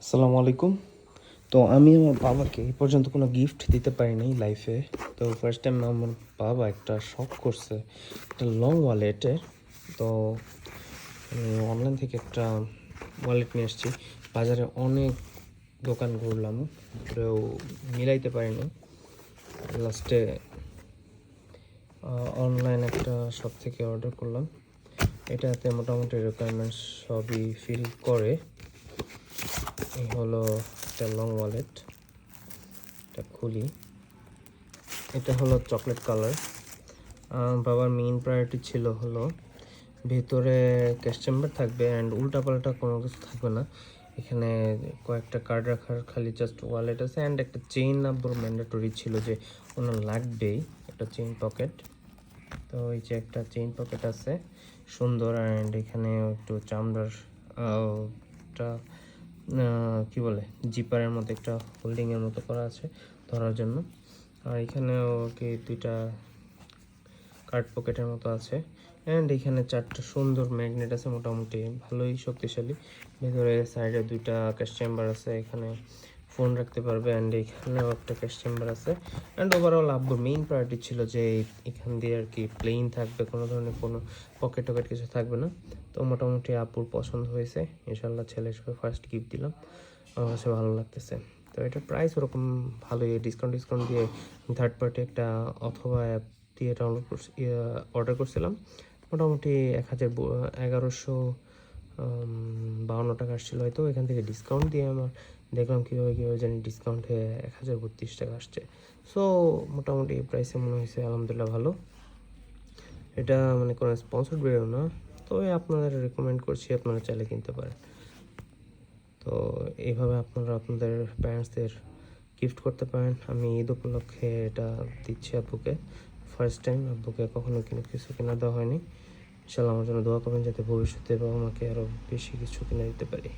আসসালামু আলাইকুম। তো আমি আমার বাবাকে এই পর্যন্ত কোনো গিফট দিতে পারি নাই লাইফে। তো ফার্স্ট টাইম আমার বাবা একটা শখ করছে একটা লং ওয়ালেটের। তো আমি অনলাইন থেকে একটা ওয়ালেট নিয়ে এসেছি। বাজারে অনেক দোকান ঘুরলাম, ঘুরেও মিলাইতে পারিনি। লাস্টে অনলাইন একটা শপ থেকে অর্ডার করলাম। এটাতে মোটামুটি রিকোয়ারমেন্টস সবই ফিল করে। এই হলো একটা লং ওয়ালেট, এটা খুলি। এটা হলো চকলেট কালার। বাবার মেইন প্রায়োরিটি ছিল হলো ভেতরে ক্যাশ চেম্বার থাকবে অ্যান্ড উল্টাপাল্টা কোনো কিছু থাকবে না। এখানে কয়েকটা কার্ড রাখার খালি জাস্ট ওয়ালেট আছে অ্যান্ড একটা চেইন আব্বুর ম্যান্ডেটরি ছিল যে ওনার লাগবেই একটা চেইন পকেট। তো এই যে একটা চেইন পকেট আছে সুন্দর, অ্যান্ড এখানে একটু চামড়ার একটা কি বলে জিপারের মতো একটা হোল্ডিংয়ের মতো করা আছে ধরার জন্য। আর এখানেও কি দুইটা কার্ড পকেটের মতো আছে অ্যান্ড এখানে চারটা সুন্দর ম্যাগনেট আছে, মোটামুটি ভালোই শক্তিশালী। ভেতরে সাইডে দুইটা ক্যাশ চেম্বার আছে, এখানে ফোন রাখতে পারবে অ্যান্ড এখানেও একটা ক্যাশ চেম্বার আছে। অ্যান্ড ওভারঅল আব্বুর মেইন প্রায়োরিটি ছিল যে এখান দিয়ে আর কি প্লেন থাকবে, কোনো ধরনের কোনো পকেট টকেট কিছু থাকবে না। তো মোটামুটি আব্বুর পছন্দ হয়েছে, ইনশাল্লাহ ছেলে হিসেবে ফার্স্ট গিফট দিলাম, আমার কাছে ভালো লাগতেছে। তো এটার প্রাইস ওরকম ভালোই, ডিসকাউন্ট দিয়ে থার্ড পার্টি একটা অথবা অ্যাপ দিয়ে ডাউনলোড করছি, অর্ডার করছিলাম। মোটামুটি 1152 টাকা আসছিলো হয়তো। এখান থেকে ডিসকাউন্ট দিয়ে আমার দেখলাম কীভাবে জানি ডিসকাউন্ট হয়ে 1032 টাকা আসছে। সো মোটামুটি প্রাইসে মনে হয়েছে আলহামদুলিল্লাহ ভালো। এটা মানে কোনো স্পন্সর্ড ভিডিও না, তবে আপনাদের রেকমেন্ড করছি, আপনারা চাইলে কিনতে পারেন। তো এইভাবে আপনারা আপনাদের প্যারেন্টসদের গিফট করতে পারেন। আমি ঈদ উপলক্ষে এটা দিচ্ছি আব্বুকে, ফার্স্ট টাইম। আব্বুকে কখনো কিছু কিনে দেওয়া হয়নি। ইনশাল্লাহ আমার জন্য দোয়া করবেন যাতে ভবিষ্যতে বাবা মাকে আরও বেশি কিছু কিনে দিতে পারি।